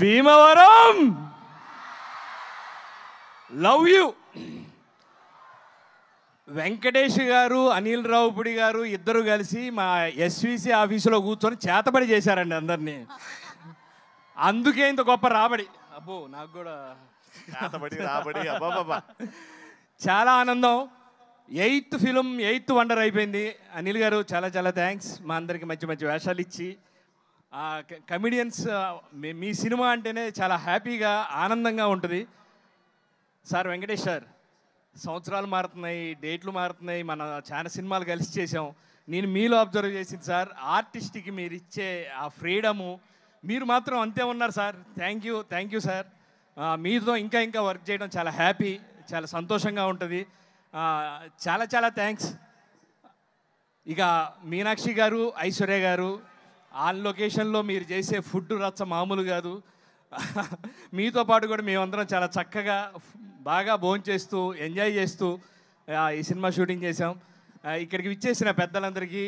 Bhimavaram love you. Venkatesh గారు, అనిల్ రావుపుడి గారు ఇద్దరు కలిసి మా ఎస్విసి ఆఫీసులో కూర్చొని చేతబడి చేశారండి అందరినీ. అందుకే ఇంత గొప్ప రాబడి. అబ్బో నాకు కూడా చేతబడి రాబడి అబ్బాబా చాలా ఆనందం. 8th ఫిలిం 8th వండర్ అయిపోయింది. అనిల్ గారు చాలా చాలా థ్యాంక్స్. మా అందరికి మంచి మంచి వేషాలు ఇచ్చి కమిడియన్స్ మీ సినిమా అంటేనే చాలా హ్యాపీగా ఆనందంగా ఉంటుంది. సార్ వెంకటేష్ సార్, సంవత్సరాలు మారుతున్నాయి, డేట్లు మారుతున్నాయి, మన చాలా సినిమాలు కలిసి చేసాం. నేను మీలో అబ్జర్వ్ చేసింది సార్, ఆర్టిస్ట్కి మీరు ఇచ్చే ఆ ఫ్రీడము, మీరు మాత్రం అంతే ఉన్నారు సార్. Thank you sir. మీతో ఇంకా ఇంకా వర్క్ చేయడం చాలా హ్యాపీ, చాలా సంతోషంగా ఉంటుంది. చాలా చాలా థ్యాంక్స్. ఇక మీనాక్షి గారు, ఐశ్వర్య గారు, ఆన్ లొకేషన్లో మీరు చేసే ఫుడ్ రచ్చ మామూలు కాదు. మీతో పాటు కూడా మేమందరం చాలా చక్కగా బాగా భోంచేస్తూ ఎంజాయ్ చేస్తూ ఈ సినిమా షూటింగ్ చేసాం. ఇక్కడికి విచ్చేసిన పెద్దలందరికీ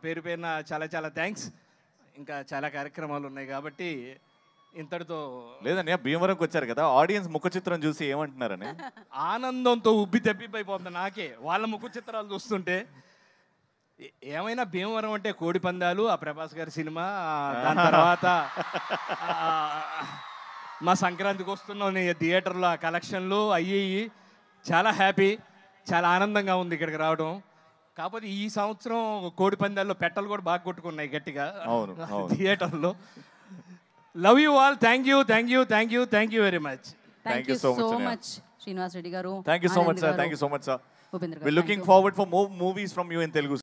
పేరు పేరున చాలా చాలా థ్యాంక్స్. ఇంకా చాలా కార్యక్రమాలు ఉన్నాయి కాబట్టి ఇంతటితో లేదన్నయ్య, భీమవరంకి వచ్చారు కదా, ఆడియన్స్ ముఖ చిత్రం చూసి ఏమంటున్నారని? ఆనందంతో ఉబ్బి తెప్పిపోతుంది నాకే వాళ్ళ ముఖ చిత్రాలు చూస్తుంటే. ఏమైనా భీమవరం అంటే కోడి పందాలు, ఆ ప్రభాస్ గారి సినిమా, దాని తర్వాత మా సంక్రాంతికి వస్తున్నాం థియేటర్లో ఆ కలెక్షన్లు అయ్యి చాలా హ్యాపీ, చాలా ఆనందంగా ఉంది ఇక్కడికి రావడం. కాకపోతే ఈ సంవత్సరం కోడి పందాల్లో పెట్టలు కూడా బాగా కొట్టుకున్నాయి గట్టిగా థియేటర్లో. Love you all. Thank you very much. Thank you so much, Srinivas Reddy garu. Thank you so much, sir. Thank you so much, sir. We're looking forward for more movies from you in Telugu.